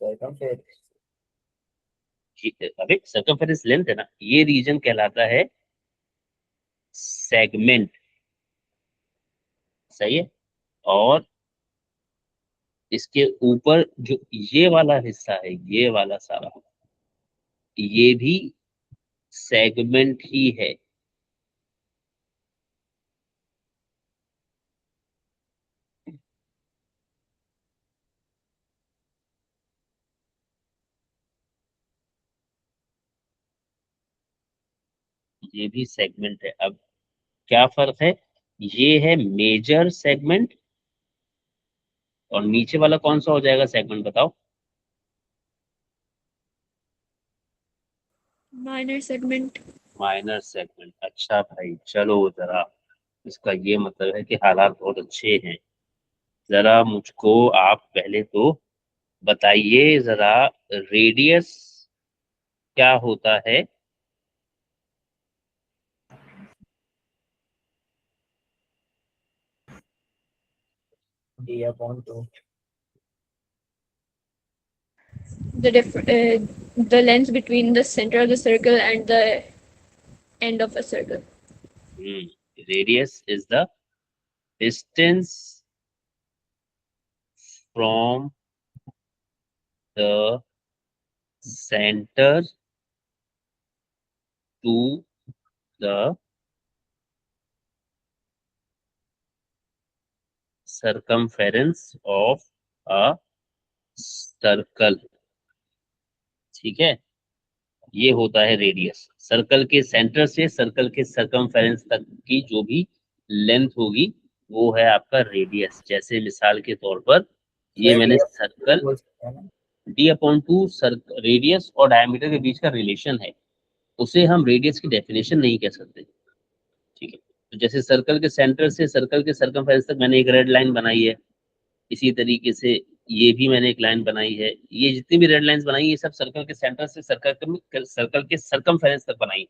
circumference। अबे circumference length है ना, ये रीजन कहलाता है सेगमेंट। सही है। और इसके ऊपर जो ये वाला हिस्सा है, ये वाला सारा, ये भी सेगमेंट ही है। ये भी सेगमेंट है। अब क्या फर्क है? ये है मेजर सेगमेंट, और नीचे वाला कौन सा हो जाएगा सेगमेंट, बताओ। Minor segment. Minor segment. अच्छा भाई चलो जरा, इसका ये मतलब है कि हालात बहुत अच्छे हैं। जरा मुझको आप पहले तो बताइए जरा, रेडियस क्या होता है? d/2। The length between the center of the circle and the end of a circle. Radius is the distance from the centre to the circumference of a circle. ठीक है, ये होता है रेडियस। सर्कल के centre से circle के circumference तक की जो भी लेंथ होगी वो है आपका रेडियस। जैसे मिसाल के तौर पर ये सर मैंने सर्कल बोल सकते हैं ना। d/2 रेडियस और डायमीटर के बीच का रिलेशन है, उसे हम रेडियस की डेफिनेशन नहीं कह सकते। ठीक है, तो जैसे सर्कल के सेंटर से सर्कल के सर्कमफेरेंस तक मैंने एक रेड लाइन बनाई है, इसी तरीके से ये भी मैंने एक लाइन बनाई है। ये जितनी भी रेड लाइंस बनाई ये सब सर्कल के सेंटर से सर्कल के सर्कमफेरेंस तक बनाई।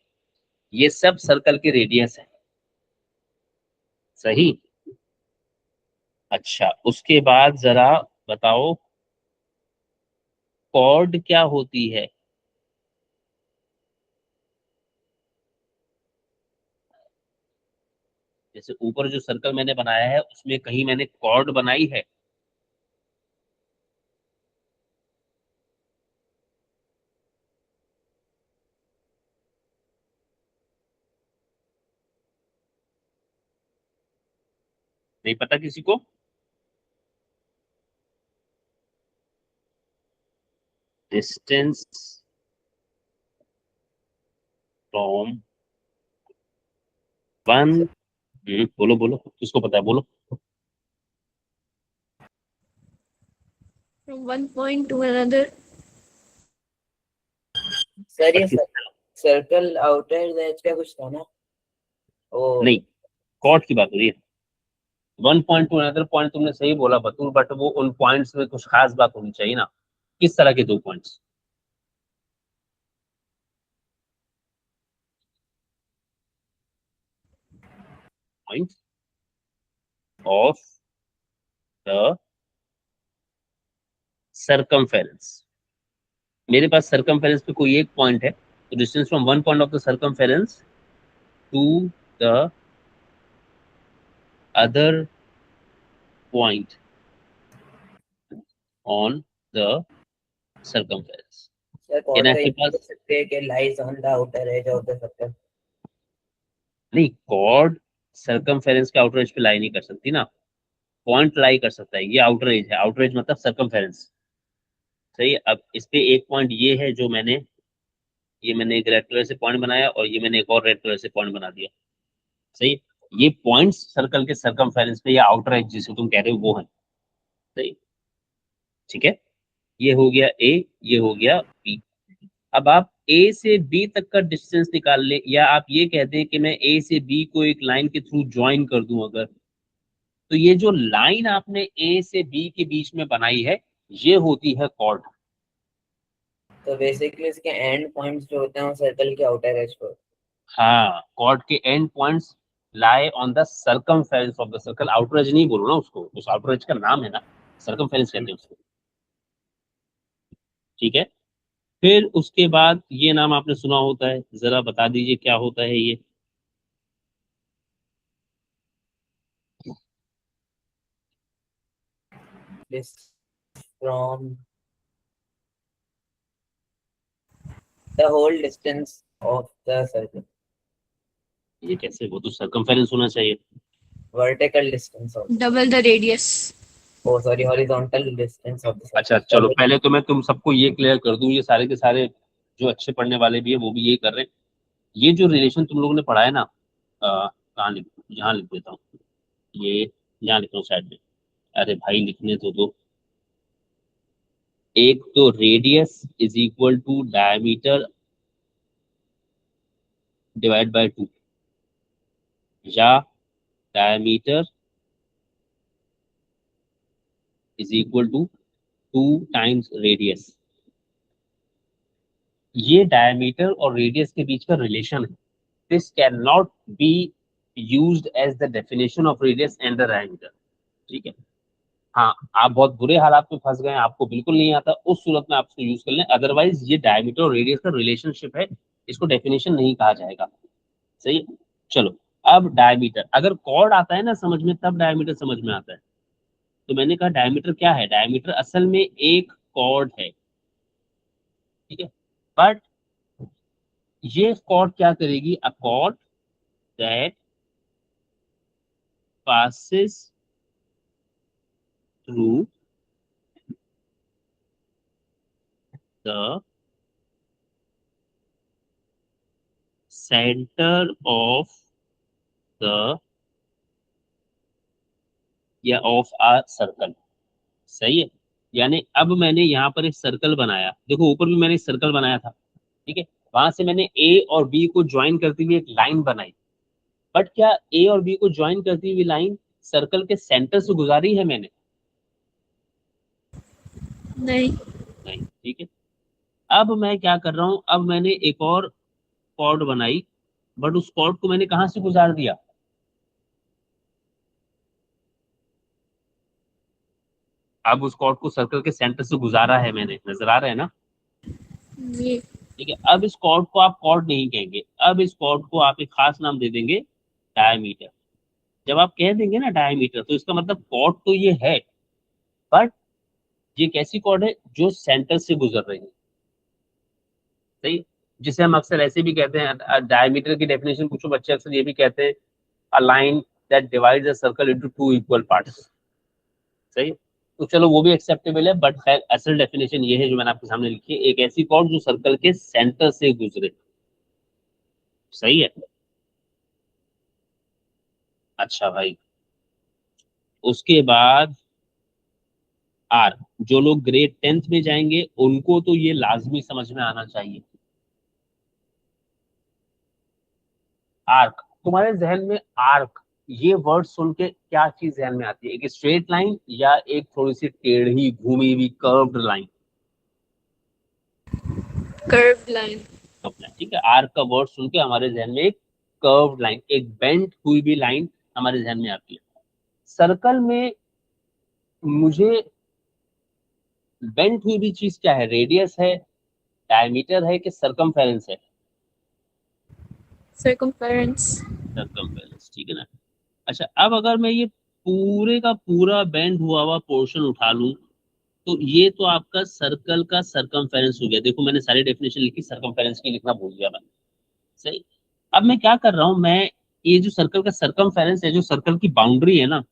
ये सब सर्कल के रेडियस है। सही। अच्छा, उसके बाद जरा बताओ कॉर्ड क्या होती है? जैसे ऊपर जो सर्कल मैंने बनाया है उसमें कहीं मैंने कॉर्ड बनाई है? नहीं पता किसी को? डिस्टेंस फ्रॉम वन, बोलो बोलो, किसको पता है, बोलो। From one point to another. Sir ये किस? सर्कल आउटर एज का कुछ था ना। ओ नहीं, कॉर्ड की बात हो रही है। One point two another point तुमने सही बोला बतूल, बट वो उन पॉइंट्स में कुछ खास बात होनी चाहिए ना। किस तरह के दो points? Point of the circumference. मेरे पास सर्कमफेरेंस पे कोई एक पॉइंट है, तो distance from one point of the circumference to the other point on the circumference. Sir chord यानी का आपके ये बोल पास, सकते हैं कि lies on the outer edge of the circle. नहीं, कॉर्ड सर्कमफेरेंस के आउटर एज पे लाई नहीं कर सकती ना, पॉइंट लाई कर सकता है। ये आउटर एज है, आउटर एज मतलब सर्कमफेरेंस। सही है। अब इस पे एक पॉइंट ये है जो मैंने एक रेड कलर से पॉइंट बनाया और ये मैंने एक और रेड कलर से पॉइंट बना दिया। सही है? ये पॉइंट्स सर्कल के सर्कमफेरेंस पे या आउटर एज जिसे तुम कह रहे हो वो है। सही। ठीक है, ये हो गया ए, ये हो गया बी। अब आप ए से बी तक का डिस्टेंस निकाल ले, या आप ये कहते हैं कि मैं ए से बी को एक लाइन के थ्रू ज्वाइन कर दूं अगर, तो ये जो लाइन आपने ए से बी के बीच में बनाई है ये होती है कॉर्ड। तो बेसिकली इसके एंड पॉइंट्स जो होते हैं वो सर्कल के आउटर एज पर। हाँ, कॉर्ड के and points lie on the circumference of the circle. Outer as नहीं बोलो ना उसको, उस आउटर एज का नाम है ना, सर्कमफेरेंस कहते हैं उसको। ठीक है। फिर उसके बाद ये नाम आपने सुना होता है, जरा बता दीजिए क्या होता है ये। This from the whole distance of the circle. ये कैसे, वो तो सरकमफेरेंस होना चाहिए। Vertical distance of. Double the radius. Oh, sorry, horizontal distance of the circle. अच्छा चलो, पहले तो मैं तुम सबको ये क्लियर कर दूं, ये सारे के सारे जो अच्छे पढ़ने वाले भी है वो भी यही कर रहे हैं। ये जो रिलेशन तुम लोगों ने पढ़ा है ना, कहाँ लिख, यहाँ लिख देता हूँ, ये यहाँ लिख रहा हूँ साइड में। अरे भाई लिखने तो दो। एक तो radius is equal to diameter divide by 2, या diameter is equal to 2 times radius. ये डायमीटर और रेडियस के बीच का रिलेशन है। This can not be used as the definition of radius and the diameter. ठीक है। हाँ, आप बहुत बुरे हालात में फंस गए, आपको बिल्कुल नहीं आता, उस सूरत में आप इसको यूज कर लें, अदरवाइज ये डायमीटर और रेडियस का रिलेशनशिप है, इसको डेफिनेशन नहीं कहा जाएगा। सही है। चलो, अब डायमीटर, अगर कॉर्ड आता है ना समझ में, तब डायमीटर समझ में आता है। तो मैंने कहा डायमीटर क्या है, डायमीटर असल में एक कॉर्ड है। ठीक है। बट ये कॉर्ड क्या करेगी, अ cord that passes through the center of the या ऑफ आ सर्कल। सही है। यानी अब मैंने यहाँ पर एक सर्कल बनाया, देखो ऊपर भी मैंने एक सर्कल बनाया था। ठीक है। वहां से मैंने ए और बी को ज्वाइन करती हुई एक लाइन बनाई। बट क्या ए और बी को ज्वाइन करती हुई लाइन सर्कल के सेंटर से गुजारी है मैंने? नहीं. नहीं। ठीक है। अब मैं क्या कर रहा हूं, अब मैंने एक और कॉर्ड बनाई, बट उस कॉर्ड को मैंने कहां से गुजार दिया? अब उस कॉर्ड को सर्कल के सेंटर से गुजारा है मैंने, नजर आ रहा है ना? ये. ठीक है। अब इस कॉर्ड को आप कॉर्ड नहीं कहेंगे, अब इस कॉर्ड को आप एक खास नाम दे देंगे, डायमीटर। जब आप कह देंगे ना डायमीटर, तो इसका मतलब कॉर्ड तो ये है, बट ये कैसी कॉर्ड है जो सेंटर से गुजर रही है। सही। जिसे हम अक्सर ऐसे भी कहते हैं, डायमीटर की डेफिनेशन पूछो बच्चे अक्सर ये भी कहते हैं, a line that divides a circle into two equal parts. सही। तो चलो वो भी एक्सेप्टेबल है, बट खैर असल डेफिनेशन ये है जो मैंने आपके सामने लिखी है, एक ऐसी कॉर्ड जो सर्कल के सेंटर से गुजरे। सही है। अच्छा भाई, उसके बाद आर्क, जो लोग ग्रेड 10th में जाएंगे उनको तो ये लाजमी समझ में आना चाहिए। आर्क, तुम्हारे जहन में आर्क ये वर्ड सुन के क्या चीज जहन में आती है, एक स्ट्रेट लाइन या एक थोड़ी सी टेढ़ी घूमी हुई कर्व्ड लाइन? Curved line. अपना ठीक है, आर्क का वर्ड सुन के हमारे जहन में एक कर्व्ड लाइन, एक बेंट हुई भी लाइन हमारे जहन में आती है। सर्कल में मुझे बेंट हुई भी चीज क्या है, रेडियस है, डायमीटर है कि सरकमफेरेंस है? Circumference. सरकमफेरेंस, ठीक है ना। अच्छा, अब अगर मैं ये पूरे का पूरा बेंड हुआ हुआ पोर्शन उठा लूं, तो ये तो आपका सर्कल का सरकमफेरेंस हो गया। देखो मैंने सारी डेफिनेशन लिखी, सरकमफेरेंस की लिखना भूल गया मैं। सही। अब मैं क्या कर रहा हूं, मैं ये जो सर्कल का सरकमफेरेंस है, जो सर्कल की बाउंड्री है ना,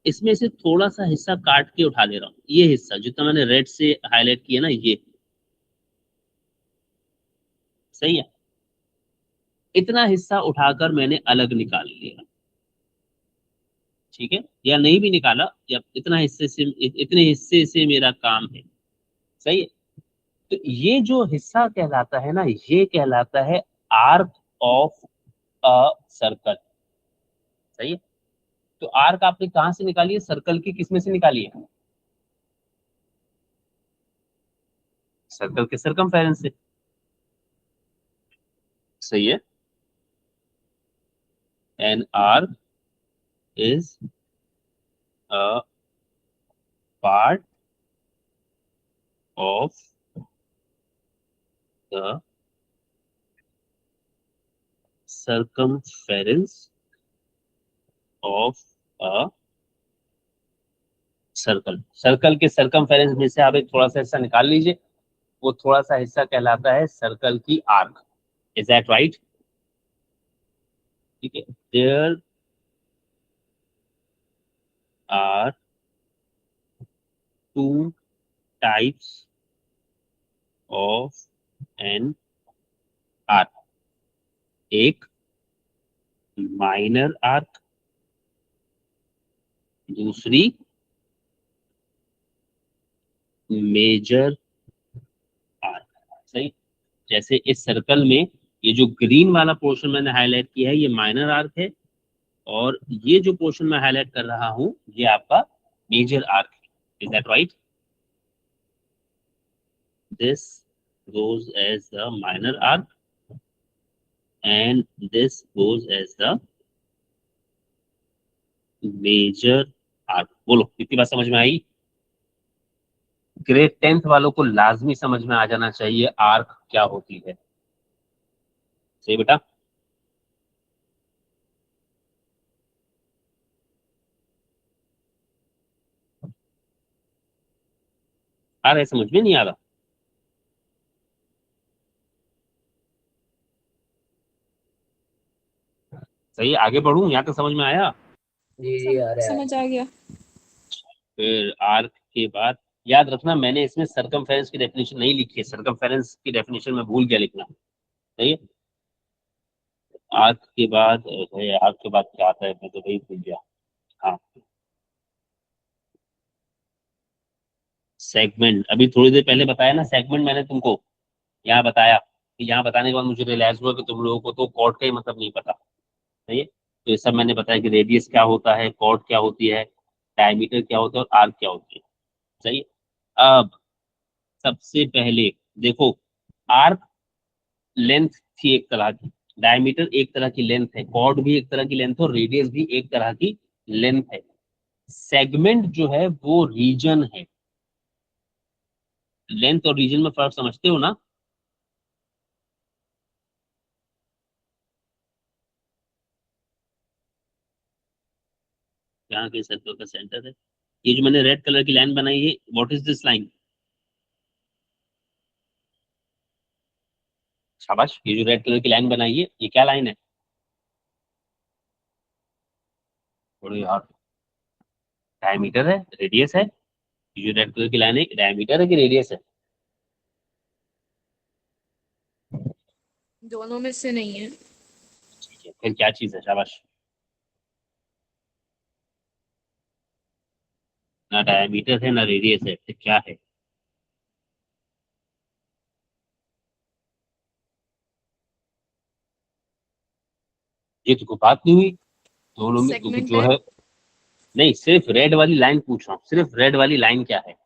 इसमें से थोड़ा सा हिस्सा काट के उठा ले रहा हूँ। ये हिस्सा जितना मैंने रेड से हाईलाइट किया ना, ये सही है, इतना हिस्सा उठाकर मैंने अलग निकाल लिया। ठीक है। या नहीं भी निकाला, या इतना हिस्से से, इतने हिस्से से मेरा काम है। सही है। तो ये जो हिस्सा कहलाता है ना, ये कहलाता है आर्क ऑफ अ सर्कल। सही है। तो आर्क आपने कहां से निकाली है, सर्कल की किस में से निकाली है? सर्कल के सरकमफेरेंस से। सही है। An arc is a part of the circumference of a circle. Circle के सर्कमफेरेंस में से आप एक थोड़ा सा हिस्सा निकाल लीजिए, वो थोड़ा सा हिस्सा कहलाता है सर्कल की आर्क। Is that right? ठीक है, there are two types of an arc, एक माइनर आर्क, दूसरी मेजर आर्क। सही, जैसे इस सर्कल में ये जो ग्रीन वाला पोर्शन मैंने हाईलाइट किया है ये माइनर आर्क है, और ये जो पोर्शन मैं हाईलाइट कर रहा हूं ये आपका मेजर आर्क है। Is that right? This goes as the minor arc and this goes as the major arc। बोलो कितनी बात समझ में आई? ग्रेड 10th वालों को लाजमी समझ में आ जाना चाहिए आर्क क्या होती है। सही बेटा? आ रहा है? समझ में नहीं आ रहा? सही, आगे बढ़ूं? यहाँ तक समझ में आया? जी आ रहा है। समझ आ गया। फिर आर्क के बाद याद रखना मैंने इसमें सरकमफेरेंस की डेफिनेशन नहीं लिखी है, सरकमफेरेंस की डेफिनेशन मैं भूल गया लिखना। सही है, आर्क के बाद आर्क के बाद क्या आता है मैं तो वही भूल गया। हाँ, सेगमेंट। अभी थोड़ी देर पहले बताया ना सेगमेंट मैंने तुमको, यहाँ बताया कि यहाँ बताने के बाद मुझे रियलाइज हुआ कि तुम लोगों को तो कॉर्ड का ही मतलब नहीं पता। सही है, तो ये सब मैंने बताया कि रेडियस क्या होता है, कॉर्ड क्या होती है, डायमीटर क्या होता है और आर्क क्या होती है। सही है, अब सबसे पहले देखो, आर्क लेंथ थी एक तरह की, डायमीटर एक तरह की लेंथ है, कॉर्ड भी एक तरह की लेंथ है और रेडियस भी एक तरह की लेंथ है। सेगमेंट जो है वो रीजन है। लेंथ और रीजन में फर्क समझते हो ना? जहाँ के सर्कल का सेंटर है, ये जो मैंने रेड कलर की लाइन बनाई है, व्हाट इज दिस लाइन? शाबाश, ये जो रेड कलर की लाइन बनाई है ये क्या लाइन है? थोड़ी यार, डायमीटर है, रेडियस है। ये जो रेड कलर की लाइन है डायमीटर है कि रेडियस है? दोनों में से नहीं है। ठीक है, फिर क्या चीज है? शाबाश, ना डायमीटर है ना रेडियस है, फिर क्या है? ये तो कोई बात नहीं हुई दोनों में तो सेगमेंट जो है। है। नहीं, सिर्फ रेड वाली लाइन पूछ रहा हूँ, सिर्फ रेड वाली लाइन क्या है?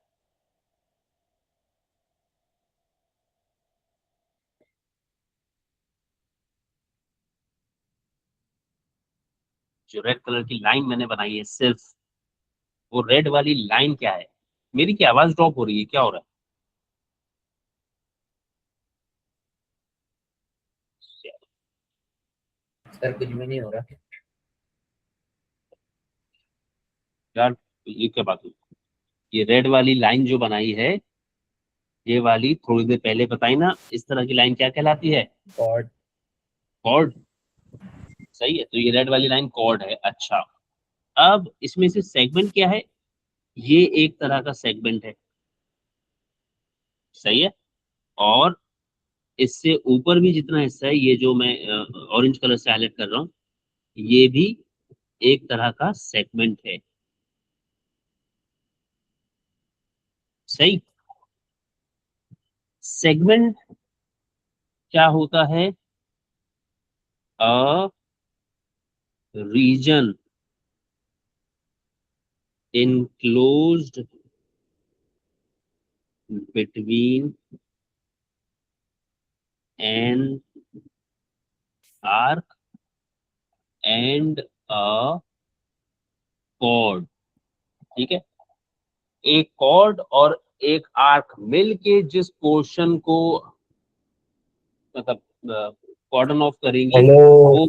जो रेड कलर की लाइन मैंने बनाई है सिर्फ, वो रेड वाली लाइन क्या है? मेरी क्या आवाज ड्रॉप हो रही है, क्या हो रहा है? सर कुछ भी नहीं हो रहा। यार ये क्या बात हुई? ये रेड वाली लाइन जो बनाई है, ये वाली थोड़ी देर पहले बताई ना, इस तरह की लाइन क्या कहलाती है? कॉर्ड। कॉर्ड। सही है, तो ये रेड वाली लाइन कॉर्ड है। अच्छा, अब इसमें से सेगमेंट क्या है? ये एक तरह का सेगमेंट है। सही है, और इससे ऊपर भी जितना हिस्सा है, ये जो मैं ऑरेंज कलर से हाईलाइट कर रहा हूँ, ये भी एक तरह का सेगमेंट है। सही, सेगमेंट क्या होता है? A reason enclosed between an arc and a chord। ठीक है, एक कॉर्ड और एक आर्क मिलके जिस पोर्शन को मतलब कॉर्डन ऑफ करेंगी हेलो वो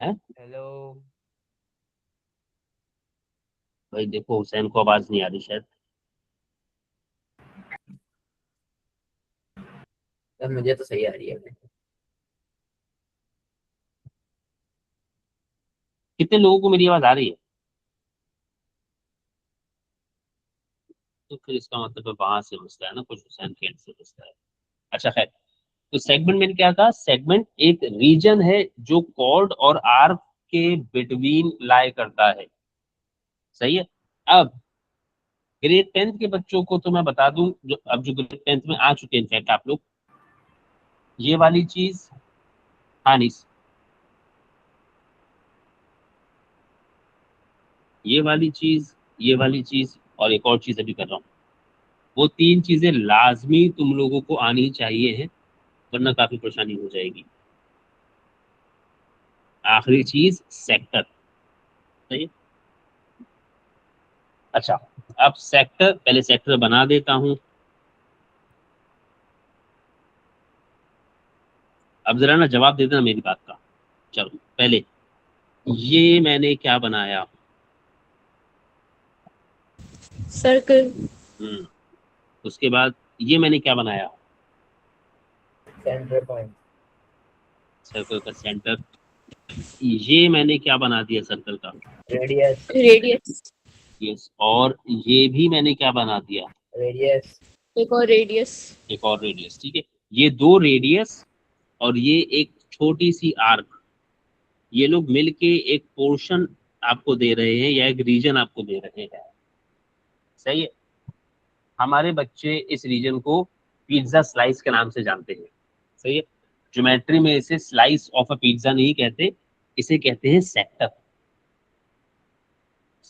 है। हेलो। भाई देखो हुसैन को आवाज नहीं आ रही शायद। अब मुझे तो सही आ रही है। कितने लोगों को मेरी आवाज आ रही है? तो फिर इसका मतलब वहां से मसला है ना, कुछ हुसैन के end से मसला है। अच्छा खैर, तो सेगमेंट मैंने क्या कहा, सेगमेंट एक रीजन है जो कॉर्ड और आर्क के बिटवीन लाई करता है। सही है। अब ग्रेड 10th के बच्चों को तो मैं बता दूं, जो अब जो ग्रेड 10th में आ चुके हैं इनफैक्ट आप लोग, ये वाली चीज, हाँ नहीं, ये वाली चीज, ये वाली चीज और एक और चीज अभी कर रहा हूँ, वो तीन चीजें लाजमी तुम लोगों को आनी चाहिए है, वरना काफी परेशानी हो जाएगी। आखिरी चीज सेक्टर। सही है। अच्छा, अब सेक्टर, पहले सेक्टर बना देता हूं। अब जरा ना जवाब दे देना मेरी बात का। चलो पहले ये मैंने क्या बनाया? सर्कल। हम्म। उसके बाद ये मैंने क्या बनाया? Centre point. सर्कल का सेंटर। ये मैंने क्या बना दिया सर्कल का? रेडियस। रेडियस। यस, और ये भी मैंने क्या बना दिया? रेडियस। एक और रेडियस। एक और रेडियस। ठीक है, ये दो रेडियस और ये एक छोटी सी आर्क, ये लोग मिलके एक पोर्शन आपको दे रहे हैं या एक रीजन आपको दे रहे हैं। सही है। हमारे बच्चे इस रीजन को पिज्जा स्लाइस के नाम से जानते हैं। सही है। ज्योमेट्री में इसे स्लाइस ऑफ अ पिज्जा नहीं कहते, इसे कहते हैं सेक्टर।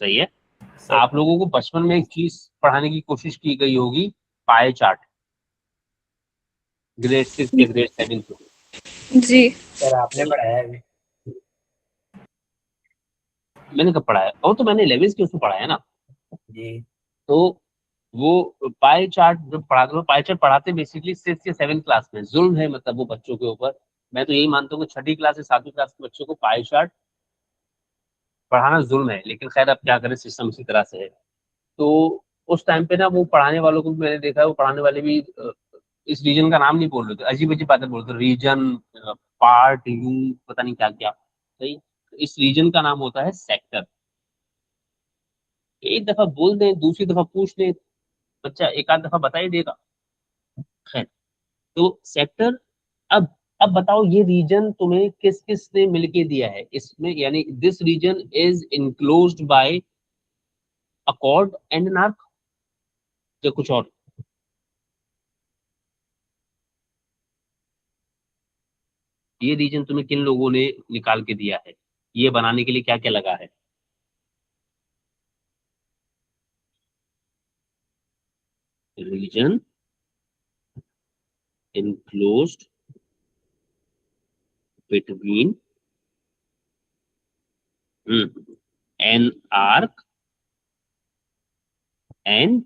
सही है। आप लोगों को बचपन में एक चीज पढ़ाने की कोशिश की गई होगी, पाए चार्ट, ग्रेड 6 या ग्रेड 7 में। जी। सर आपने सही है। पढ़ाया अभी? मैंने कब पढ़ाया? वो तो मैंने 11th के उसमें पढ़ाया ना। जी। तो वो पाई चार्ट जो पढ़ाते, वो पाई चार्ट पढ़ाते बेसिकली 6 या 7 क्लास में। जुल्म है मतलब वो बच्चों के ऊपर। मैं तो यही मानता हूँ कि 6ठी क्लास से 7वीं क्लास के बच्चों को पाई चार्ट पढ़ाना जुल्म है, लेकिन खैर अब क्या करें, सिस्टम उसी तरह से है। तो उस टाइम पे ना वो पढ़ाने वालों को भी मैंने देखा है, वो पढ़ाने वाले भी इस रीजन का नाम नहीं बोल रहे थे, अजीब अजीब बातें बोलते, रीजन, पार्ट, यू, पता नहीं क्या क्या। सही। तो इस रीजन का नाम होता है सेक्टर। एक दफा बोल दें, दूसरी दफा पूछ लें, बच्चा एक आध दफा बता ही देगा। खैर, तो सेक्टर। अब अब बताओ ये रीजन तुम्हें किस किस ने मिलके दिया है इसमें, यानी this region is enclosed by a chord and an arc, या कुछ और? ये रीजन तुम्हें किन लोगों ने निकाल के दिया है? ये बनाने के लिए क्या क्या लगा है? Region enclosed between an arc and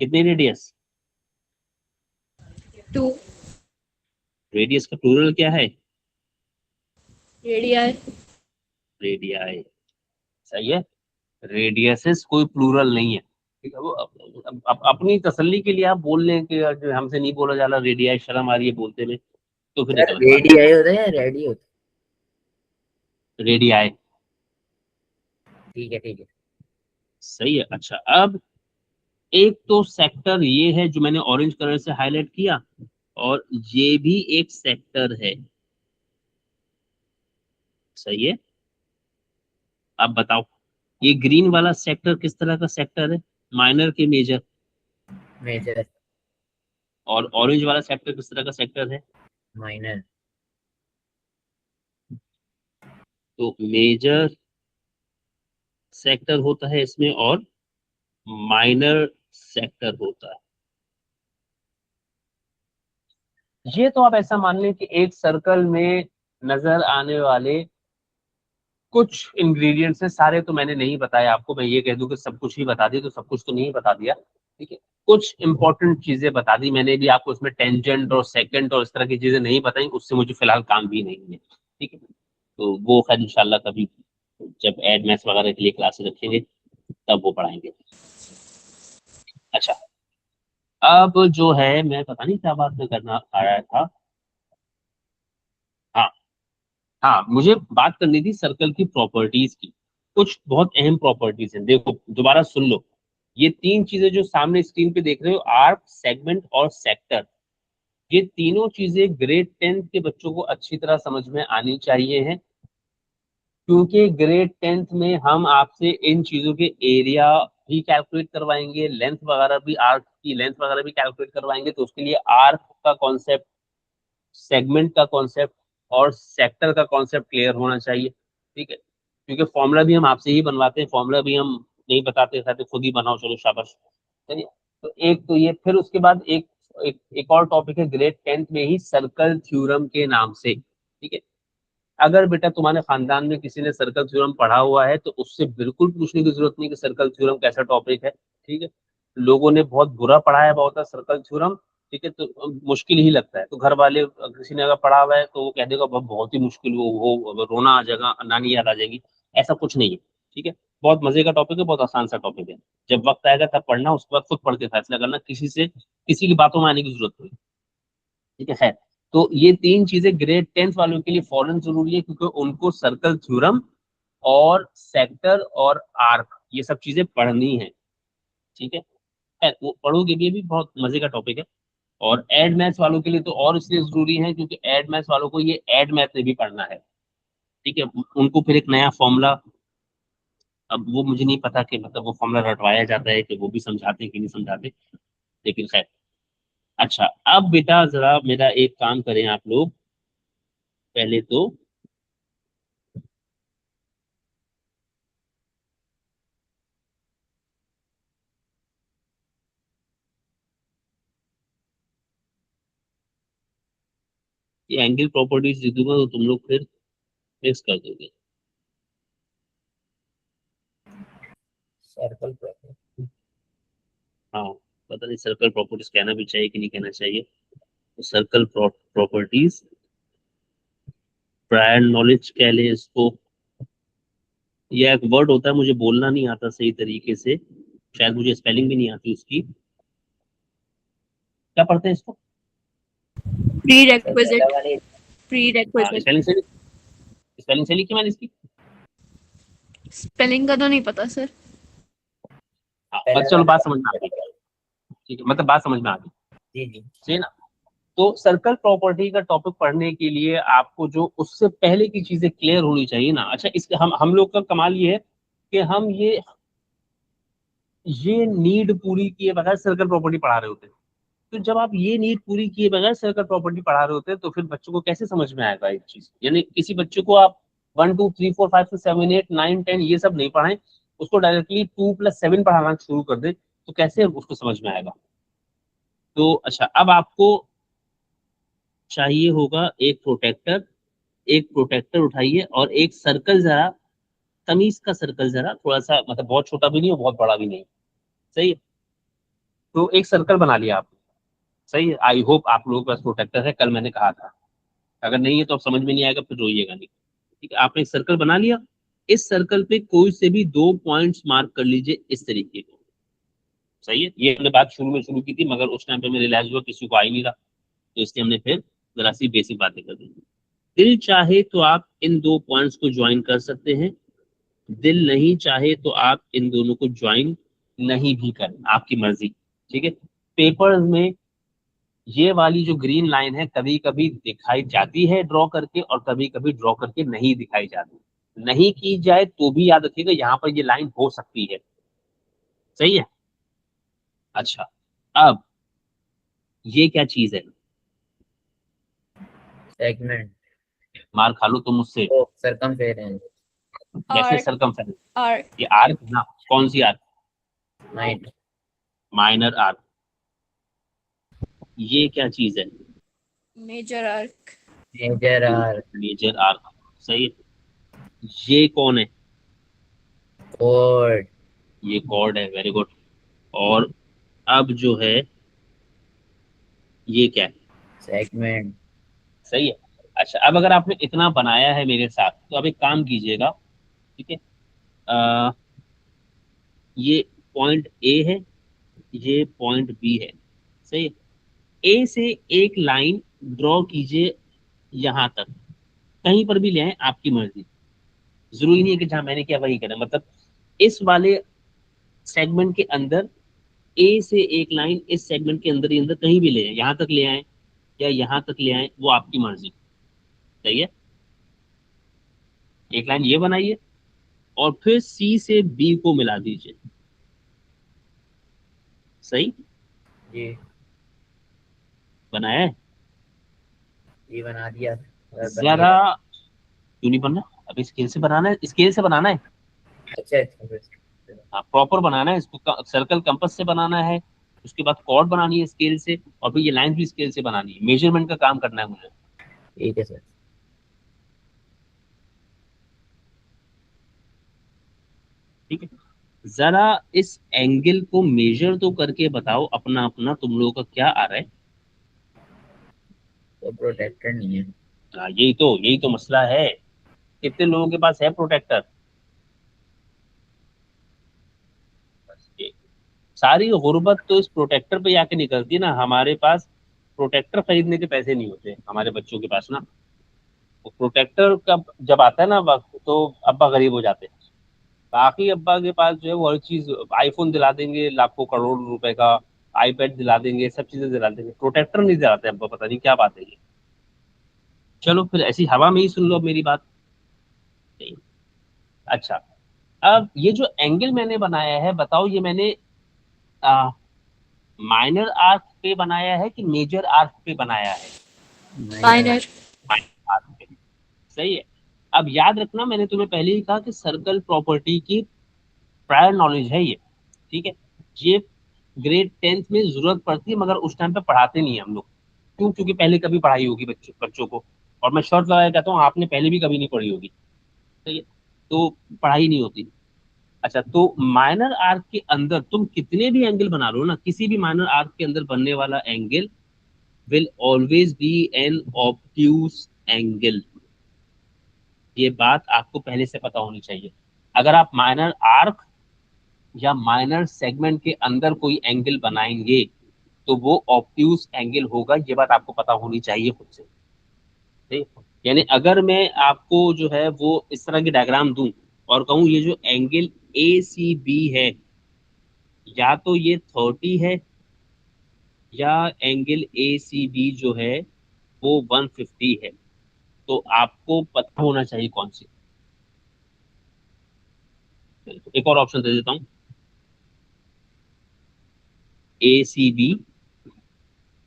कितने रेडियस? टू। रेडियस का प्लूरल क्या है? रेडियाई। रेडियाई। सही है। रेडियसेस कोई प्लूरल नहीं है। ठीक है, वो अपनी तसल्ली के लिए आप बोल लें कि जो हमसे नहीं बोला जा रहा रेडियाई, शर्म आ रही है बोलते में, तो फिर एक सर अलग बात है। रेडियाई होता है या रेडी होता रेडियाई। है? ठीक है ठीक है। सही है। अच्छा, अब एक तो सेक्टर ये है जो मैंने ऑरेंज कलर से हाईलाइट किया, और ये भी एक सेक्टर है। सही है। अब बताओ ये ग्रीन वाला सेक्टर किस तरह का सेक्टर है, माइनर के मेजर? मेजर। और ऑरेंज वाला सेक्टर किस तरह का सेक्टर है? माइनर। तो मेजर सेक्टर होता है इसमें और माइनर सेक्टर होता है। ये तो आप ऐसा मान लें कि एक सर्कल में नजर आने वाले कुछ इंग्रेडिएंट्स हैं, सारे तो मैंने नहीं बताए आपको। मैं ये कह दूं कि सब कुछ ही बता दिया तो सब कुछ तो नहीं बता दिया, ठीक है। कुछ इंपॉर्टेंट चीजें बता दी मैंने भी आपको, इसमें टेंजेंट और सेकंड और इस तरह की चीजें नहीं बताई, उससे मुझे फिलहाल काम भी नहीं है, ठीक है। तो वो खैर इंशाल्लाह कभी जब एड मैथ्स वगैरह के लिए क्लासेस रखेंगे तब वो पढ़ाएंगे। अच्छा, अब जो है मैं पता नहीं क्या बात में करना आ रहा था। हाँ, हाँ, मुझे बात करनी थी सर्कल की प्रॉपर्टीज की। कुछ बहुत अहम प्रॉपर्टीज हैं, देखो दोबारा सुन लो। ये तीन चीजें जो सामने स्क्रीन पे देख रहे हो, आर्क, सेगमेंट और सेक्टर, ये तीनों चीजें ग्रेड 10th के बच्चों को अच्छी तरह समझ में आनी चाहिए हैं, क्योंकि ग्रेड 10th में हम आपसे इन चीजों के एरिया भी कैलकुलेट करवाएंगे, लेंथ वगैरह भी, आर्क की लेंथ वगैरह भी कैलकुलेट करवाएंगे। तो उसके लिए आर्क का कॉन्सेप्ट, सेगमेंट का कॉन्सेप्ट और सेक्टर का कॉन्सेप्ट क्लियर होना चाहिए, ठीक है। क्योंकि फॉर्मूला भी हम आपसे ही बनवाते हैं, फॉर्मूला भी हम नहीं बताते, कहते खुद ही बनाओ, चलो शाबाश, चलिए। तो एक तो ये, फिर उसके बाद एक और टॉपिक है ग्रेड 10th में ही, सर्कल थ्योरम के नाम से, ठीक है। अगर बेटा तुम्हारे खानदान में किसी ने सर्कल थ्योरम पढ़ा हुआ है तो उससे बिल्कुल पूछने की जरूरत नहीं कि सर्कल थ्योरम कैसा टॉपिक है, ठीक है। लोगों ने बहुत बुरा पढ़ाया बहुत है सर्कल थ्योरम, ठीक है, तो मुश्किल ही लगता है। तो घर वाले किसी ने अगर पढ़ा हुआ है तो वो कह देगा बहुत ही मुश्किल, वो रोना आ जाएगा, नानी याद आ जाएगी। ऐसा कुछ नहीं है, ठीक है। बहुत मजे का टॉपिक है, बहुत आसान सा टॉपिक है। जब वक्त आएगा तब पढ़ना, उसके बाद खुद पढ़ के फैसला करना, किसी की बातों में आने की जरूरत नहीं, ठीक है। खैर, तो ये तीन चीजें ग्रेड 10th वालों के लिए फौरन जरूरी है, क्योंकि उनको सर्कल थ्योरम और सेक्टर और आर्क ये सब चीजें पढ़नी है, ठीक है। खैर, वो पढ़ोगे भी, ये भी बहुत मजे का टॉपिक है। और एड मैथ्स वालों के लिए तो और इसलिए जरूरी है, क्योंकि एड मैथ्स वालों को ये एड मैथ में भी पढ़ना है, ठीक है। उनको फिर एक नया फॉर्मूला, अब वो मुझे नहीं पता कि मतलब वो फॉर्मूला रटवाया जाता है कि वो भी समझाते हैं कि नहीं समझाते, लेकिन खैर। अच्छा, अब बेटा जरा मेरा एक काम करें आप लोग, पहले तो ये एंगल प्रॉपर्टीज दे दूंगा तो तुम लोग फिर मिक्स कर दोगे। Circle property. हाँ, पता नहीं सर्कल प्रॉपर्टीज कहना भी चाहिए कि नहीं कहना चाहिए। तो सर्कल प्रॉपर्टीज, प्रायर नॉलेज कह ले इसको। यह एक वर्ड होता है, मुझे बोलना नहीं आता सही तरीके से, शायद मुझे स्पेलिंग भी नहीं आती उसकी। क्या पढ़ते हैं इसको? सर पहला Prerequisite. वाले। हाँ, Prerequisite. स्पेलिंग से लिखी मैंने इसकी। Spelling का तो नहीं पता सर. हाँ, पहला बस चलो बात समझ में आ गई, वाला। ठीक है, मतलब बात समझ में आ गई, जी जी। सही है ना। तो सर्कल प्रॉपर्टी का टॉपिक पढ़ने के लिए आपको जो उससे पहले की चीजें क्लियर होनी चाहिए ना। अच्छा, इस हम लोग का कमाल ये है कि हम ये नीड पूरी किए बगैर सर्कल प्रॉपर्टी पढ़ा रहे होते हैं। तो जब आप ये नीड पूरी किए बगैर सर्कल प्रॉपर्टी पढ़ा रहे होते हैं तो फिर बच्चों को कैसे समझ में आएगा एक चीज। यानी किसी बच्चे को आप 1 2 3 4 5 6 7 8 9 10 ये सब नहीं पढ़ाएं, उसको डायरेक्टली 2+7 पढ़ाना शुरू कर दे, तो कैसे उसको समझ में आएगा। तो अच्छा, अब आपको चाहिए होगा एक प्रोटेक्टर उठाइए और एक सर्कल जरा, तमीज का सर्कल जरा, थोड़ा सा मतलब बहुत छोटा भी नहीं और बहुत बड़ा भी नहीं, सही है। तो एक सर्कल बना लिया आप, सही है। आई होप आप लोगों के पास प्रोटेक्टर है, कल मैंने कहा था। अगर नहीं है तो अब समझ में नहीं आएगा, फिर रोइएगा नहीं, ठीक है। आपने एक सर्कल बना लिया, इस सर्कल पे कोई से भी 2 पॉइंट्स मार्क कर लीजिए इस तरीके को, सही है। ये हमने बात शुरू में शुरू की थी, मगर उस टाइम पे मैं रियलाइज हुआ किसी को आ ही नहीं रहा, तो इसलिए हमने फिर जरा सी बेसिक बातें कर दी। दिल चाहे तो आप इन 2 पॉइंट्स को ज्वाइन कर सकते हैं, दिल नहीं चाहे तो आप इन दोनों को ज्वाइन नहीं भी करें, आपकी मर्जी, ठीक है। पेपर में ये वाली जो ग्रीन लाइन है कभी कभी दिखाई जाती है ड्रॉ करके, और कभी कभी ड्रॉ करके नहीं दिखाई जाती। नहीं की जाए तो भी याद रखिएगा यहाँ पर ये लाइन हो सकती है, सही है। अच्छा, अब ये क्या चीज है? सेगमेंट। मार खा लो तुम मुझसे। ओ सरकमफेरेंस। कैसे Arc. सरकमफेरेंस? Arc. ये आर्क ना, कौन सी आर्क? नाइट। Minor arc. ये क्या चीज है? Major arc. Major arc. Major arc, सही है। ये कौन है? और ये कॉर्ड है, वेरी गुड। और अब जो है ये क्या है? सेगमेंट। सही है। अच्छा, अब अगर आपने इतना बनाया है मेरे साथ तो अब एक काम कीजिएगा, ठीक है। अ, ये पॉइंट ए है, ये पॉइंट बी है, सही है। ए से एक लाइन ड्रॉ कीजिए यहां तक, कहीं पर भी ले आए, आपकी मर्जी। जरूरी नहीं है कि जहां मैंने किया वही करें, मतलब इस वाले सेगमेंट के अंदर ए से एक लाइन इस सेगमेंट के अंदर ही अंदर कहीं भी ले आए, यहां तक ले आए या यहां तक ले आए, वो आपकी मर्जी। सही है। एक लाइन ये बनाइए और फिर सी से बी को मिला दीजिए। सही। जी। बनाया है? ये बना दिया सर, जरा, बनिएगा। क्यों नहीं बनना? अभी स्केल से बनाना है, स्केल से बनाना है। अच्छा अच्छा अच्छा। हाँ, प्रॉपर बनाना है इसको, सर्कल कंपास से बनाना है। उसके बाद कॉर्ड बनानी है स्केल से, और फिर ये लाइन भी स्केल से बनानी है। मेजरमेंट का काम करना है मुझे। ठीक है सर। ठीक है। जरा इस एंगल को मेजर तो करके बताओ अपना अपना, तुम लोगों का क्या आ रहा है? तो प्रोटेक्टर नहीं है। हाँ, यही तो मसला है। कितने लोगों के पास है प्रोटेक्टर? ये सारी गुर्बत तो इस प्रोटेक्टर पे आके निकलती है ना। हमारे पास प्रोटेक्टर खरीदने के पैसे नहीं होते हमारे बच्चों के पास ना। वो प्रोटेक्टर का जब आता है ना वक्त, तो अब्बा गरीब हो जाते हैं। बाकी अब्बा के पास जो है वो हर चीज, आईफोन दिला देंगे लाखों करोड़ रुपए का, आईपैड दिला देंगे, सब चीजें दिला देंगे, प्रोटेक्टर नहीं दिलाते अब्बा, पता नहीं क्या बात है ये। चलो फिर ऐसी हवा में ही सुन लो अब मेरी बात। अच्छा, अब ये जो एंगल मैंने बनाया है, बताओ ये मैंने माइनर आर्क पे बनाया है कि मेजर आर्क पे बनाया है? माइनर। माइनर। माइनर आर्क पे। सही है। अब याद रखना, मैंने तुम्हें पहले ही कहा कि सर्कल प्रॉपर्टी की प्रायर नॉलेज है ये। ठीक है। ये ग्रेड 10th में जरूरत पड़ती है, मगर उस टाइम पे पढ़ाते नहीं है हम लोग। क्यों? क्योंकि पहले कभी पढ़ाई होगी बच्चों बच्चों को। और मैं शॉर्ट लगा कहता हूँ, आपने पहले भी कभी नहीं पढ़ी होगी। सही है। तो पढ़ाई नहीं होती। अच्छा, तो माइनर आर्क के अंदर तुम कितने भी एंगल बना लो ना, किसी भी माइनर आर्क के अंदर बनने वाला angle will always be an obtuse angle. ये बात आपको पहले से पता होनी चाहिए। अगर आप माइनर आर्क या माइनर सेगमेंट के अंदर कोई एंगल बनाएंगे तो वो ऑब्ट्यूज एंगल होगा, ये बात आपको पता होनी चाहिए खुद से। ठीक? यानी अगर मैं आपको जो है वो इस तरह की डायग्राम दूं और कहूं ये जो एंगल ए सी बी है, या तो ये 30 है, या एंगल ए सी बी जो है वो 150 है, तो आपको पता होना चाहिए कौन सी। एक और ऑप्शन दे देता हूँ, ए सी बी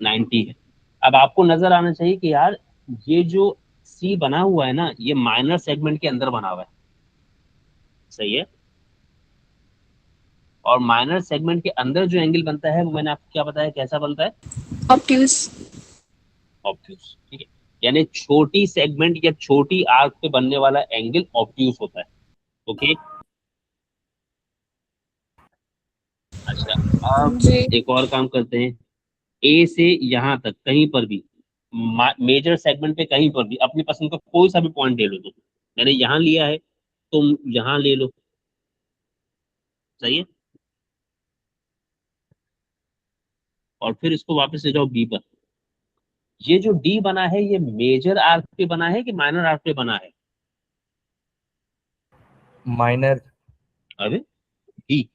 90 है। अब आपको नजर आना चाहिए कि यार ये जो सी बना हुआ है ना, ये माइनर सेगमेंट के अंदर बना हुआ है। सही है। और माइनर सेगमेंट के अंदर जो एंगल बनता है वो मैंने आपको क्या बताया कैसा बनता है? ऑब्ट्यूज। ऑब्ट्यूज। ठीक है। यानी छोटी सेगमेंट या छोटी आर्क पे बनने वाला एंगल ऑब्ट्यूज होता है। ओके। अच्छा, अब जी। एक और काम करते हैं। ए से यहां तक कहीं पर भी, मेजर सेगमेंट पे कहीं पर भी अपनी पसंद का कोई सा भी पॉइंट ले लो तुम। मैंने यहां लिया है, तुम यहां ले लो। सही है। और फिर इसको वापस ले जाओ बी पर। ये जो डी बना है ये मेजर आर्क पे बना है कि माइनर आर्क पे बना है? माइनर। अरे, D,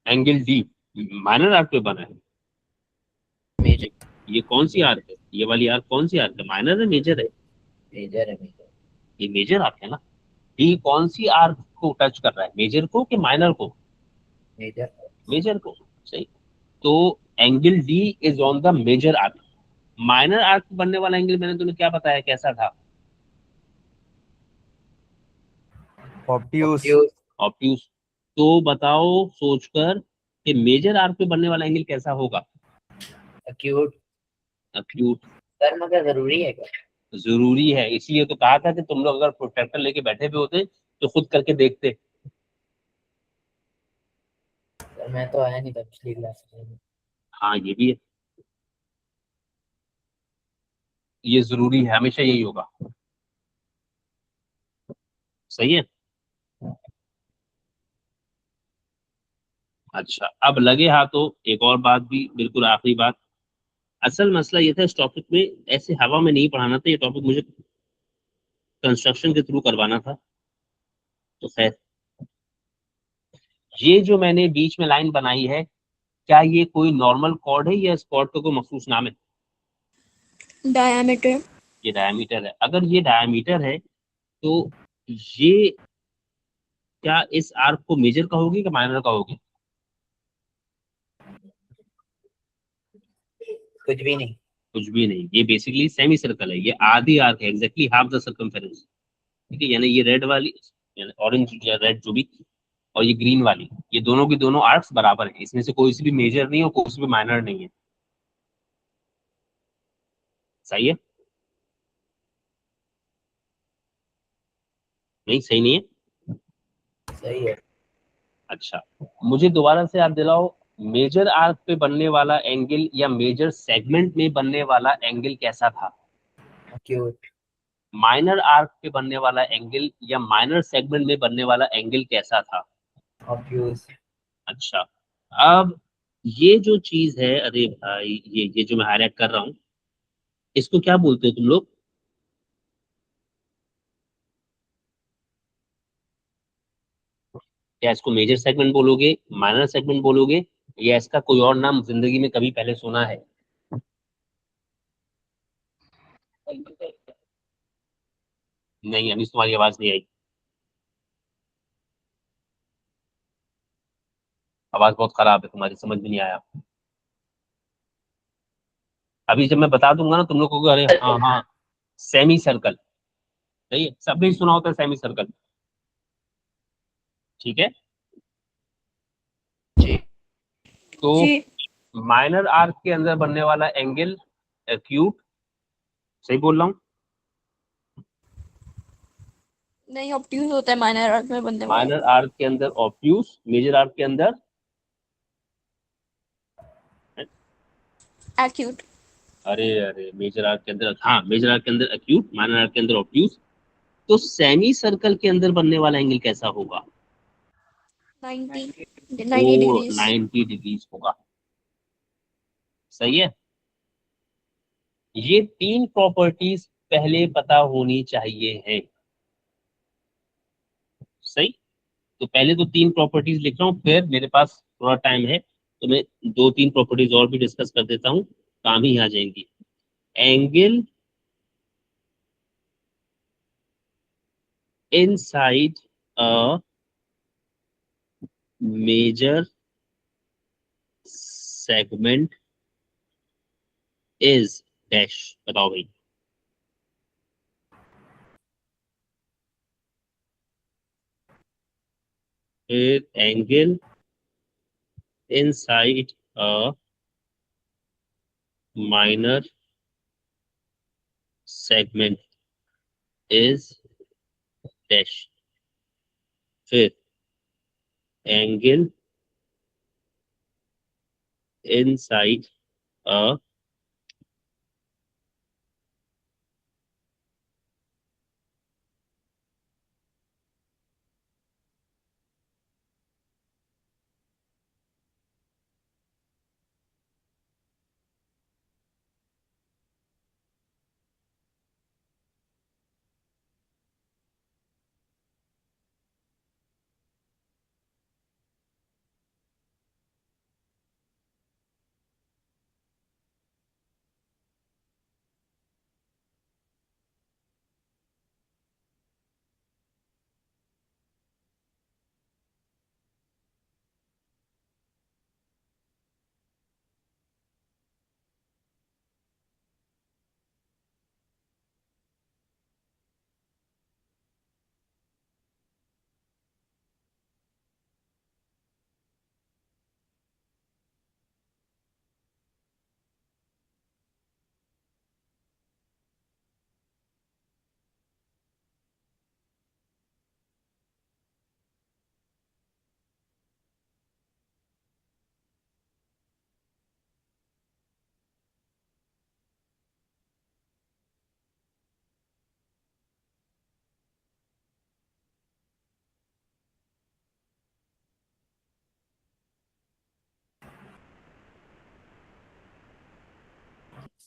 angle D minor arc पे बना है। मेजर। ये कौन सी आर्क है? ये वाली आर्क कौन सी आर्क है? माइनर है मेजर है? मेजर है मेजर। ये मेजर आर्क है ना। डी कौन सी आर्क को टच कर रहा है, मेजर को कि माइनर को? मेजर। मेजर को। सही। तो angle D is on the major arc. Minor arc बनने वाला एंगल मैंने तुम्हें क्या बताया कैसा था? ऑब्ट्यूज। ऑब्ट्यूज। ऑब्ट्यूज। तो बताओ सोचकर कि मेजर आर्क पे बनने वाला एंगल कैसा होगा? एक्यूट। एक्यूट। सर मगर जरूरी है क्या? जरूरी है, इसलिए तो कहा था कि तुम लोग अगर प्रोट्रैक्टर लेके बैठे हुए होते तो खुद करके देखते। सर मैं तो आया नहीं था पिछली क्लास में। हाँ ये भी है, ये जरूरी है, हमेशा यही होगा। सही है। अच्छा, अब लगे हाथों एक और बात भी, बिल्कुल आखिरी बात। असल मसला ये था इस टॉपिक में, ऐसे हवा में नहीं पढ़ाना था, ये टॉपिक मुझे कंस्ट्रक्शन के थ्रू करवाना था। तो खैर, ये जो मैंने बीच में लाइन बनाई है, क्या ये कोई नॉर्मल कॉर्ड है या इस कॉर्ड का कोई मखसूस नाम है? Diameter. ये डायमीटर है। अगर ये डायमीटर है तो ये, क्या इस आर्क को मेजर कहोगे कि माइनर कहोगे? कुछ भी नहीं। कुछ भी नहीं, ये बेसिकली सेमी सर्कल है, ये आधी आर्क है, एग्जैक्टली हाफ द सर्कमफेरेंस। ठीक है, यानी ये रेड वाली, यानी ऑरेंज या रेड जो भी, और ये ग्रीन वाली, ये दोनों की दोनों आर्क्स बराबर है, इसमें से कोई सी भी मेजर नहीं है और कोई सी भी माइनर नहीं है। सही है? नहीं, सही नहीं है। सही है। अच्छा, मुझे दोबारा से याद दिलाओ, मेजर आर्क पे बनने वाला एंगल या मेजर सेगमेंट में बनने वाला एंगल कैसा था? एक्यूट। माइनर आर्क पे बनने वाला एंगल या माइनर सेगमेंट में बनने वाला एंगल कैसा था? ऑब्यूज। अच्छा, अब ये जो चीज है, अरे भाई, ये जो मैं हाईलाइट कर रहा हूँ, इसको क्या बोलते हो तुम लोग? क्या इसको मेजर सेगमेंट बोलोगे, माइनर सेगमेंट बोलोगे, या इसका कोई और नाम जिंदगी में कभी पहले सुना है? नहीं, अभी तुम्हारी आवाज नहीं आई। आवाज बहुत खराब है तुम्हारी, समझ में नहीं आया। अभी जब मैं बता दूंगा ना, तुम लोग को, अरे हाँ हाँ, सेमी सर्कल। सही है, सबने सुना होता है सेमी सर्कल। ठीक है, जी। तो जी। माइनर आर्क के अंदर बनने वाला एंगल एक्यूट। सही बोल रहा हूँ? नहीं, ऑब्ट्यूज होता है माइनर आर्क में बनने वाला। माइनर आर्क के अंदर ऑब्ट्यूस, मेजर आर्क के अंदर, एक्यूट। अरे अरे, मेजर आर्क के अंदर, हाँ, मेजर आर्क के अंदर एक्यूट, माइनर आर्क के अंदर ऑब्ट्यूस। तो सेमी सर्कल के अंदर बनने वाला एंगल कैसा होगा? 90। वो 90 डिग्रीज। 90 डिग्रीज होगा। सही है। ये तीन प्रॉपर्टीज पहले पता होनी चाहिए है। सही। तो पहले तो तीन प्रॉपर्टीज लिख रहा हूँ, फिर मेरे पास थोड़ा टाइम है तो मैं दो तीन प्रॉपर्टीज और भी डिस्कस कर देता हूँ, काम ही आ जाएंगी। Angle inside a major segment is dash. बताओ भाई। फिर angle inside a minor segment is dash. फिर angle inside a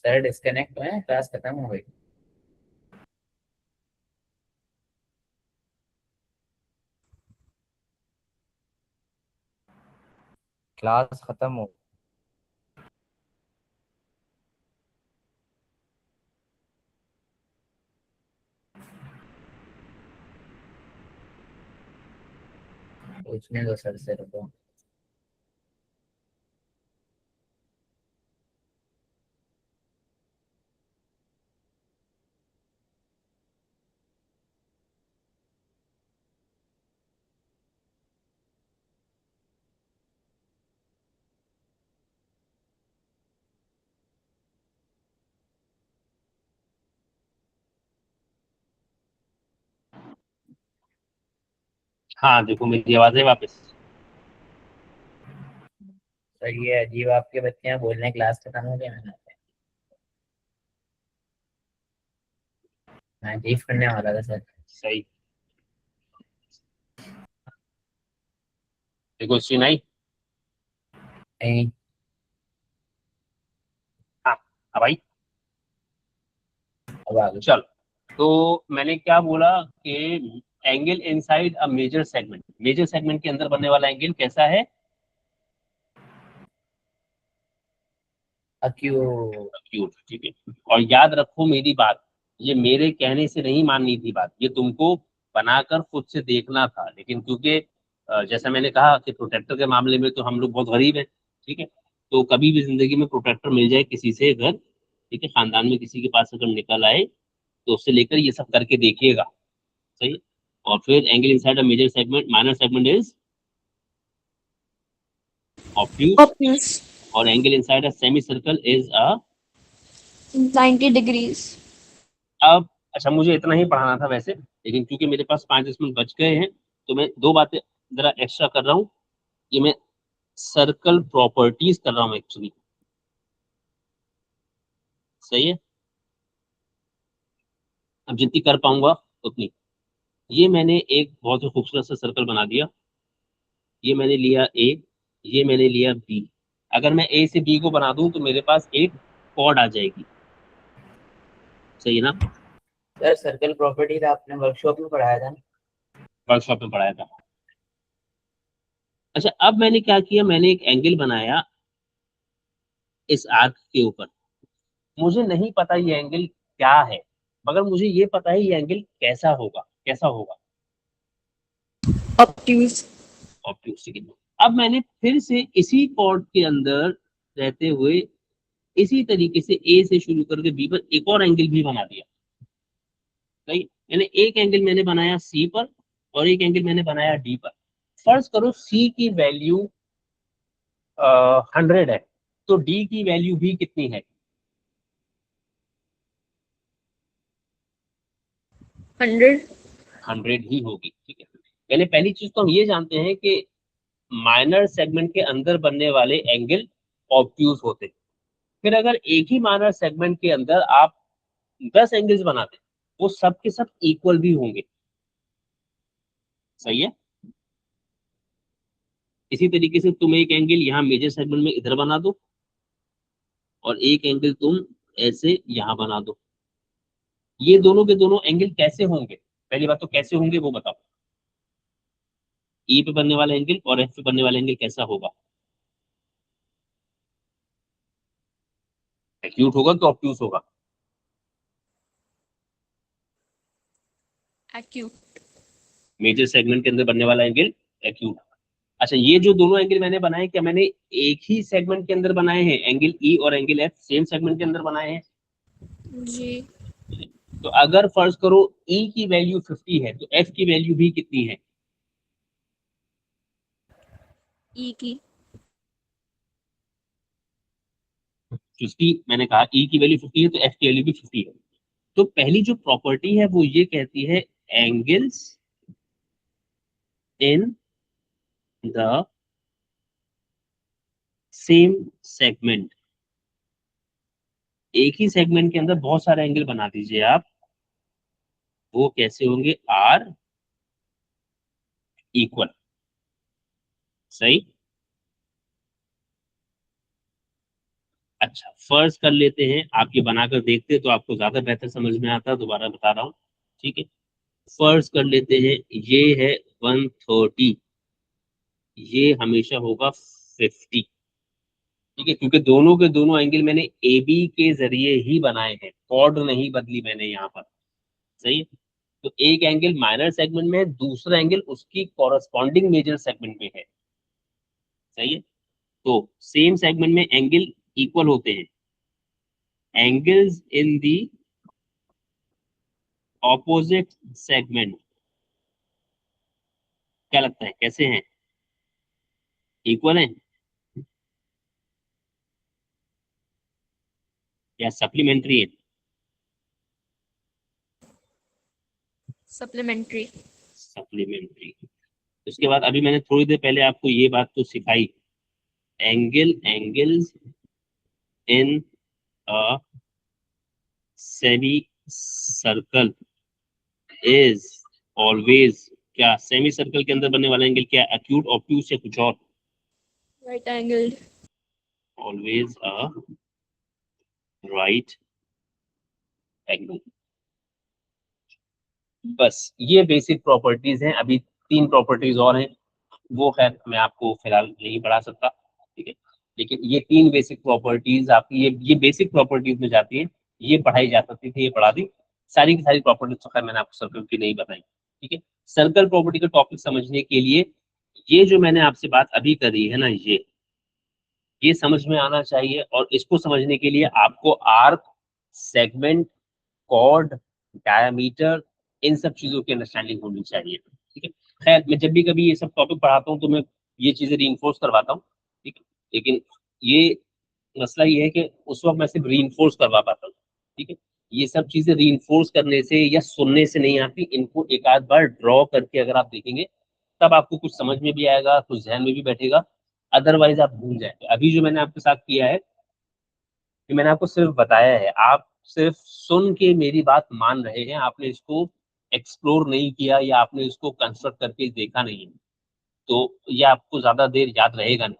sir disconnect हुए हैं, क्लास खत्म हो गई। क्लास खत्म हो। पूछने दो सर से, रुको। हाँ देखो मेरी आवाज है वापस। सर ये अजीब आपके बच्चे हैं, बोल रहे हैं क्लास खत्म हो गया। मैं अजीब करने वाला था सर। सही। देखो क्वेश्चन आई। नहीं। हाँ अब आई। अब आगे। चल, तो मैंने क्या बोला कि angle inside a major segment, major segment के अंदर बनने वाला एंगल कैसा है? अक्यूट। एक्यूट, ठीक है। और याद रखो मेरी बात, ये मेरे कहने से नहीं माननी थी बात, ये तुमको बनाकर खुद से देखना था। लेकिन क्योंकि जैसा मैंने कहा कि प्रोटेक्टर के मामले में तो हम लोग बहुत गरीब हैं, ठीक है। तो कभी भी जिंदगी में प्रोटेक्टर मिल जाए किसी से अगर, ठीक है, खानदान में किसी के पास अगर निकल आए, तो उससे लेकर ये सब करके देखिएगा। सही है? और फिर angle inside a major segment, minor segment is obtuse, Obtuse. और angle inside a semi circle is a. 90 degrees. अब अच्छा, मुझे इतना ही पढ़ाना था वैसे, लेकिन क्योंकि मेरे पास 5-10 मिनट बच गए हैं, तो मैं दो बातें जरा एक्स्ट्रा कर रहा हूँ। ये मैं सर्कल प्रॉपर्टीज कर रहा हूँ एक्चुअली। सही है? अब जितनी कर पाऊंगा उतनी। ये मैंने एक बहुत ही खूबसूरत सा सर्कल बना दिया। ये मैंने लिया ए, ये मैंने लिया बी। अगर मैं ए से बी को बना दूं तो मेरे पास एक कॉर्ड आ जाएगी। सही है ना? सर सर्कल प्रॉपर्टीज आपने वर्कशॉप में पढ़ाया था ना। वर्कशॉप में पढ़ाया था। अच्छा, अब मैंने क्या किया, मैंने एक एंगल बनाया इस आर्क के ऊपर। मुझे नहीं पता ये एंगल क्या है, मगर मुझे ये पता है ये एंगल कैसा होगा, कैसा होगा। Obtuse. ऑब्ट्यूज, ठीक है। अब मैंने फिर से इसी कॉर्ड के अंदर रहते हुए इसी तरीके से ए से शुरू करके बी पर एक और एंगल भी बना दिया। सही? यानी एक एंगल मैंने बनाया सी पर और एक एंगल मैंने बनाया डी पर। फर्ज करो सी की वैल्यू 100 है, तो डी की वैल्यू भी कितनी है? 100. 100 ही होगी, ठीक है। पहले पहली चीज तो हम ये जानते हैं कि माइनर सेगमेंट के अंदर बनने वाले एंगल ऑब्ट्यूज होते हैं। फिर अगर एक ही माइनर सेगमेंट के अंदर आप 10 एंगल्स बनाते हैं, वो सब के सब इक्वल भी होंगे। सही है? इसी तरीके से तुम एक एंगल यहाँ मेजर सेगमेंट में इधर बना दो, और एक एंगल तुम ऐसे यहाँ बना दो। ये दोनों के दोनों एंगल कैसे होंगे? पहली बात तो कैसे होंगे वो बताओ। ई पे बनने वाला एंगल और एफ पे बनने वाला एंगल कैसा होगा? एक्यूट होगा कि ऑब्ट्यूज होगा? Acute. मेजर सेगमेंट के अंदर बनने वाला एंगल एक्यूट। अच्छा, ये जो दोनों एंगल मैंने बनाए, क्या मैंने एक ही सेगमेंट के अंदर बनाए हैं? एंगल ई और एंगल एफ सेम सेगमेंट के अंदर बनाए हैं। जी. तो अगर फर्ज करो ई की वैल्यू 50 है, तो एफ की वैल्यू भी कितनी है? E की. 50। मैंने कहा ई की वैल्यू 50 है तो एफ की वैल्यू भी 50 है। तो पहली जो प्रॉपर्टी है वो ये कहती है angles in the same segment. एक ही सेगमेंट के अंदर बहुत सारे एंगल बना दीजिए आप, वो कैसे होंगे? Are equal. सही? अच्छा, फर्स्ट कर लेते हैं, आप ये बनाकर देखते तो आपको ज्यादा बेहतर समझ में आता, दोबारा बता रहा हूँ, ठीक है। फर्स्ट कर लेते हैं, ये है 130, ये हमेशा होगा 50, ठीक है, क्योंकि दोनों के दोनों एंगल मैंने ए बी के जरिए ही बनाए हैं, कॉर्ड नहीं बदली मैंने यहाँ पर, सही है। तो एक एंगल माइनर सेगमेंट में है, दूसरा एंगल उसकी कॉरस्पॉन्डिंग मेजर सेगमेंट में है, सही है। तो सेम सेगमेंट में एंगल इक्वल होते हैं, angles in the opposite segment, क्या लगता है कैसे हैं, इक्वल हैं या सप्लीमेंट्री है? Supplementary. सप्लीमेंट्री। उसके बाद अभी मैंने थोड़ी देर पहले आपको ये बात तो सिखाई, angles in a semi circle is always, क्या सेमी सर्कल के अंदर बनने वाला एंगल क्या है, एक्यूट, ऑब्ट्यूस या कुछ और? Right angled. Always a right angle. बस ये बेसिक प्रॉपर्टीज हैं, अभी 3 प्रॉपर्टीज और हैं, वो खैर मैं आपको फिलहाल नहीं पढ़ा सकता, ठीक है, लेकिन ये 3 बेसिक प्रॉपर्टीज आपकी ये बेसिक प्रॉपर्टीज में जाती है, ये पढ़ाई जा सकती थी, ये पढ़ा दी, सारी की सारी प्रॉपर्टीज तो खैर मैंने आपको सर्कल की नहीं बताई, ठीक है। सर्कल प्रॉपर्टी का टॉपिक समझने के लिए ये जो मैंने आपसे बात अभी करी है ना, ये समझ में आना चाहिए, और इसको समझने के लिए आपको आर्क, सेगमेंट, कॉर्ड, डायमीटर, इन सब चीजों की अंडरस्टैंडिंग होनी चाहिए, ठीक है। खैर मैं जब भी कभी ये सब टॉपिक पढ़ाता हूँ तो मैं ये चीजें रीइंफोर्स करवाता हूँ, ठीक है, लेकिन ये मसला ये है कि उस वक्त मैं सिर्फ रीइंफोर्स करवा पाता हूँ, ठीक है। ये सब चीजें रीइंफोर्स करने से या सुनने से नहीं आती, इनको एक आध बार ड्रॉ करके अगर आप देखेंगे तब आपको कुछ समझ में भी आएगा, कुछ जहन में भी बैठेगा, अदरवाइज आप भूल जाएंगे। अभी जो मैंने आपके साथ किया है, कि मैंने आपको सिर्फ बताया है, आप सिर्फ सुन के मेरी बात मान रहे हैं, आपने इसको एक्सप्लोर नहीं किया या आपने इसको कंस्ट्रक्ट करके देखा नहीं है, तो ये आपको ज्यादा देर याद रहेगा नहीं,